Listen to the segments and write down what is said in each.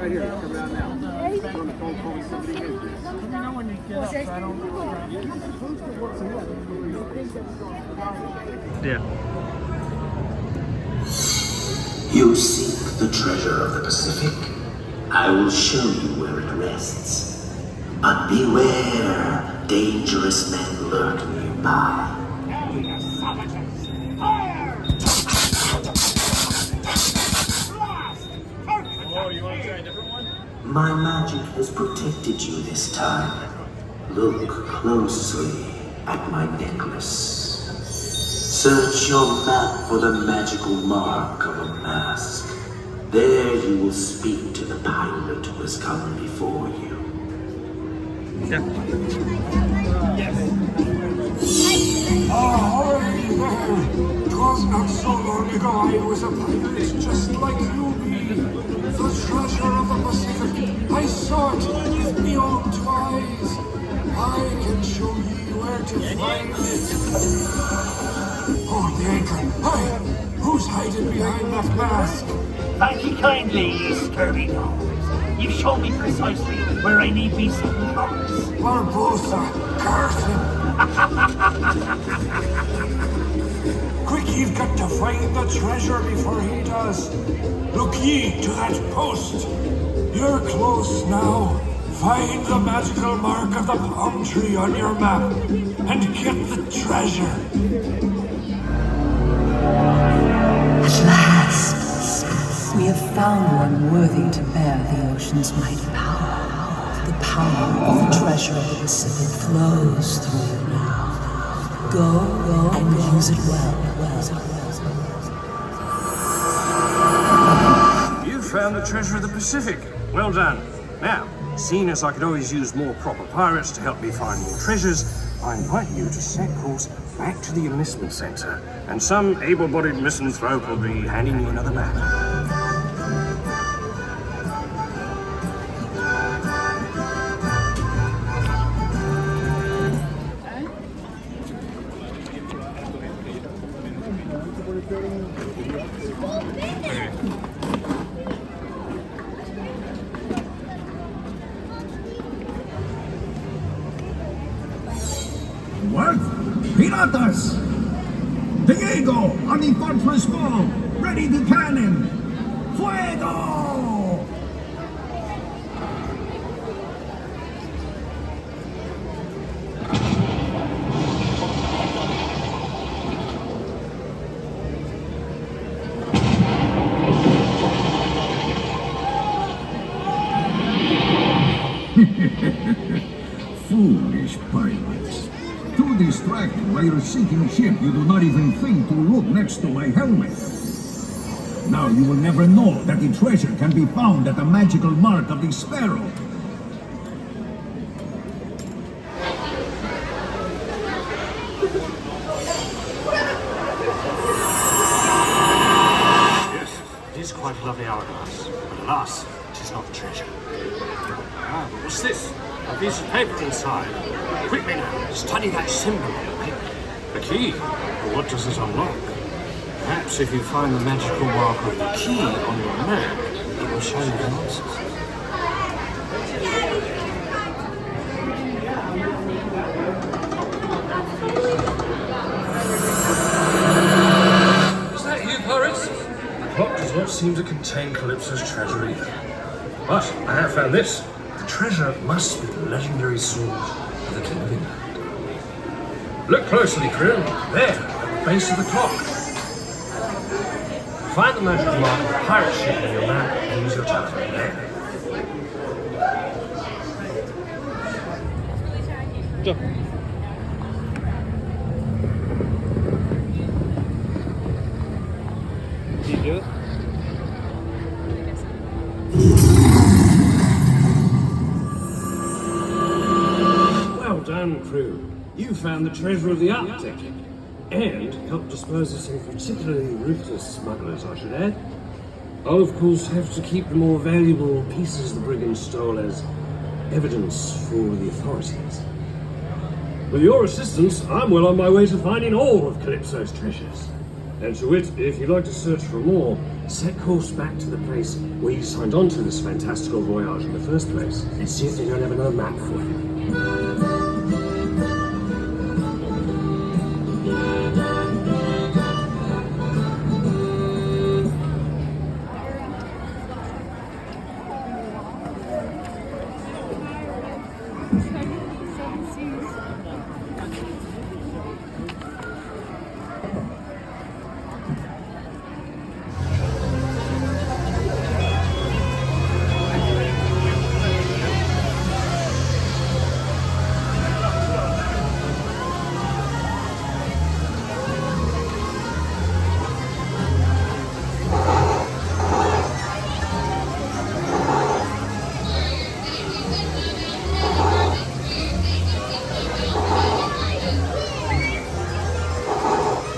right here. Come around now. Yeah. You seek the treasure of the Pacific? I will show you where it rests. But beware, dangerous men lurk nearby. Oh, you want to try a different one? My magic has protected you this time. Look closely at my necklace. Search your map for the magical mark of a mask. There you will speak to the pilot who has come before you. Yeah. Twas not so long ago I was a pirate just like you be. The treasure of the Pacific, I saw it with my own two eyes. I can show ye where to find it. Hold the anchor. Hi! Who's hiding behind that mask? Thank you kindly, you scurvy dogs. You've shown me precisely where I need be some marks. Barbosa, curse him! Quick, you've got to find the treasure before he does. Look ye to that post. You're close now. Find the magical mark of the palm tree on your map and get the treasure. At last, we have found one worthy to bear the ocean's mighty power. The power of the treasure of the Pacific flows through you now. Go and use it well. You found the treasure of the Pacific. Well done. Now, seeing as I could always use more proper pirates to help me find more treasures, I invite you to set course back to the enlistment center, and some able-bodied misanthrope will be handing you another map. What? Piratas! Diego, on the fortress wall! Ready the cannon! Fuego! Foolish pirates. Too distracted by your sinking ship, you do not even think to look next to my helmet. Now you will never know that the treasure can be found at the magical mark of the Sparrow. Yes, it is quite a lovely hourglass, but alas, it is not the treasure. Ah, but what's this? A piece of paper inside. Quickly now, study that symbol on the paper. A key? But what does it unlock? Perhaps if you find the magical mark of the key on your map, it will show you the answers. Is that you, pirates? The clock does not seem to contain Calypso's treasure either. But I have found this. The treasure must be the legendary sword of the King of England. Look closely, crew. There, at the base of the clock. Find the magic mark of the pirate ship on your map and use your telephone there. Jump. Did you do it? Well done, crew. You found the treasure of the Arctic, and helped dispose of some particularly ruthless smugglers, I should add. I'll of course have to keep the more valuable pieces the brigands stole as evidence for the authorities. With your assistance, I'm well on my way to finding all of Calypso's treasures. And to it, if you'd like to search for more, set course back to the place where you signed on to this fantastical voyage in the first place, and see if they don't have another map for you.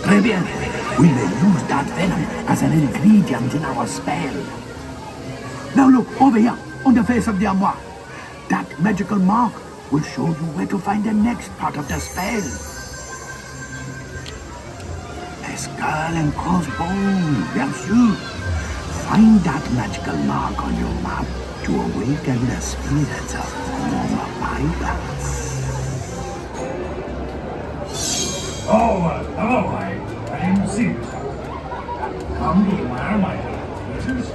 Très bien. We may use that venom as an ingredient in our spell. Now look, over here, on the face of the armoire. That magical mark will show you where to find the next part of the spell. A skull and crossbone, bien sûr. Find that magical mark on your map to awaken the spirits of former pirates. Oh, hello, I didn't see you. Come to admire my features?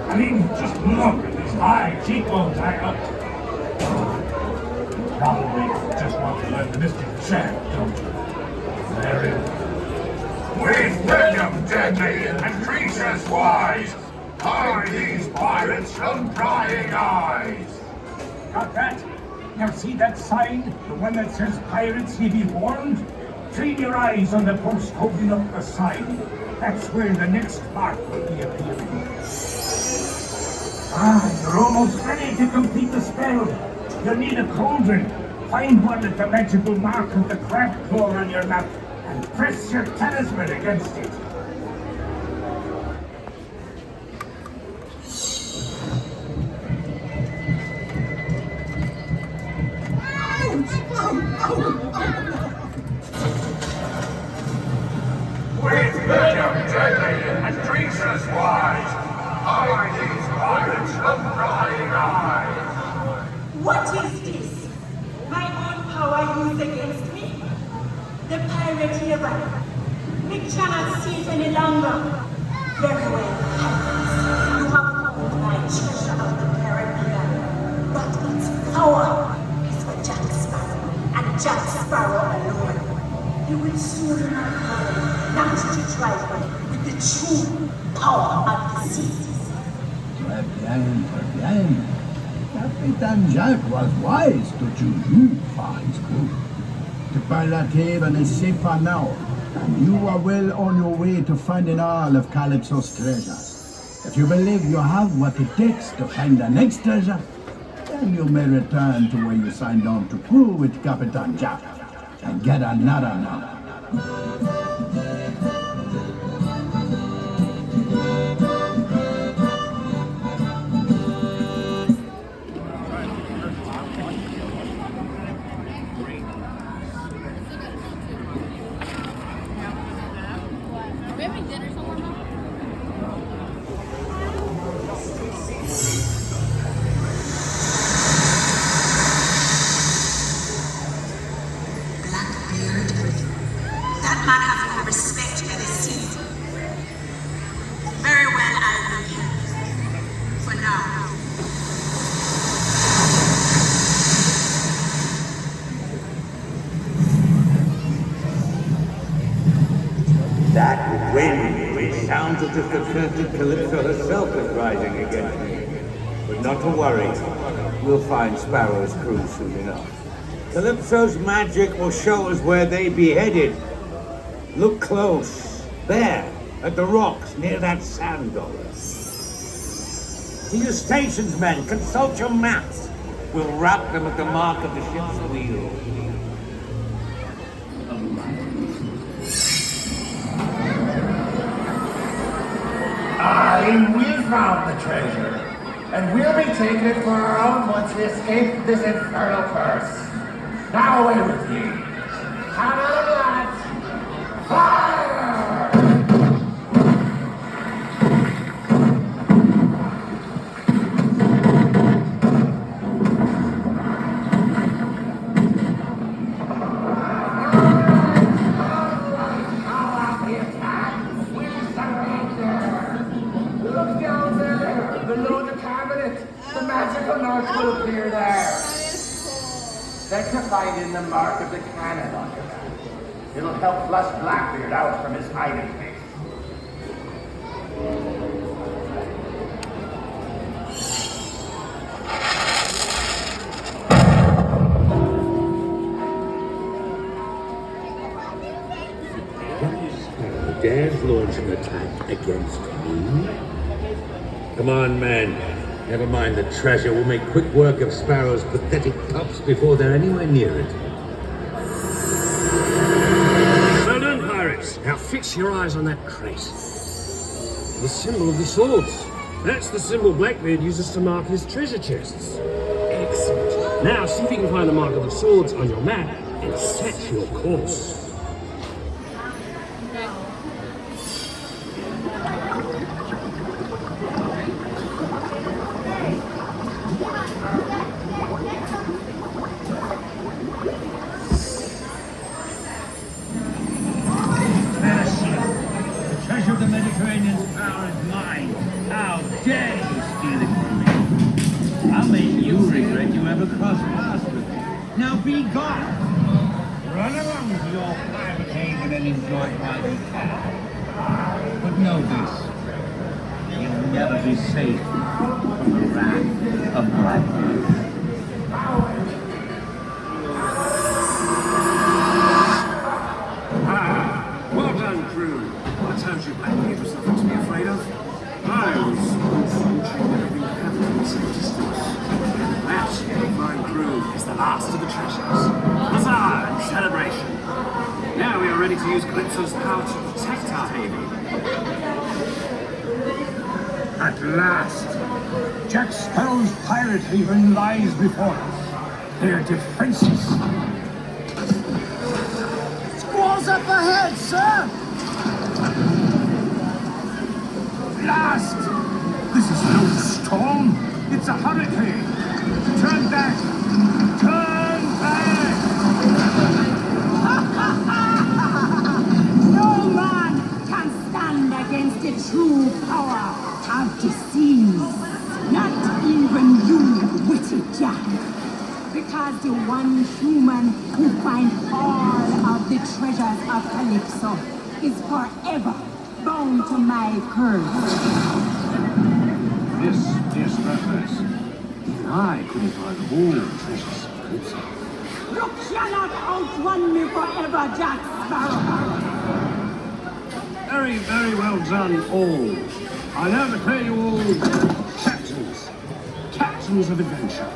I mean, just look at these high cheekbones I got. You probably just want to let the mischief check, don't you? Very well. With William deadly and creatures wise, hide these pirates from prying eyes. Got that? Now see that sign? The one that says pirates ye be warned? Train your eyes on the post holding up the sign. That's where the next mark will be appearing. You're almost ready to complete the spell. You'll need a cauldron. Find one at the magical mark of the crab claw on your map and press your talisman against it. With William deadly and creatures wise, hide these pirates from prying eyes. What is this? My own power used against me? The pirate haven. We cannot see it any longer. Very well, pirates. You have found my treasure of the Caribbean. But its power is for Jack Sparrow, and Jack Sparrow alone. You will soon learn not to try with the true power of the seas. Très bien. Captain Jack was wise to choose you for his crew. The pirate haven is safe for now, and you are well on your way to finding all of Calypso's treasures. If you believe you have what it takes to find the next treasure, then you may return to where you signed on to crew with Captain Jack and get another map. That wind, which sounds as if the cursed Calypso herself is rising against me. But not to worry, we'll find Sparrow's crew soon enough. Calypso's magic will show us where they be headed. Look close, there, at the rocks near that sand dollar. To your stations, men, consult your maps. We'll wrap them at the mark of the ship's wheel. We found the treasure, and we'll be taking it for our own once we escape this infernal curse. Now away with ye. Come on, lads! Fire! to finding the mark of the cannon on your back. It'll help flush Blackbeard out from his hiding place. Dares launch an attack against me? Come on, man. Never mind the treasure. We'll make quick work of Sparrow's pathetic pups before they're anywhere near it. Well done, pirates. Now fix your eyes on that crate. The symbol of the swords. That's the symbol Blackbeard uses to mark his treasure chests. Excellent. Now see if you can find the mark of the swords on your map and set your course. Now be gone! Run along to your private haven and enjoy while you can. But know this, you'll never be safe from the wrath of Blackbeard. Well done, crew. I told you Blackbeard was nothing to be afraid of. I was confronting everything that happened in the same distance. That, my crew, is the last of the treasures. Huzzah and celebration. Now we are ready to use Calypso's power to protect our haven. At last, Jack Sparrow's pirate haven lies before us. Their defenses. Squalls up ahead, sir! Blast! This is no storm. It's a hurricane. Turn back! Turn back! No man can stand against the true power of disease. Not even you, witty Jack. Because the one human who finds all of the treasures of Calypso is forever bound to my curse. Yes, Raffles. Even I couldn't find all the treasures of Calypso. You cannot outrun me forever, Jack Sparrow. Very, very well done, all. I now declare you all captains. Captains of adventure.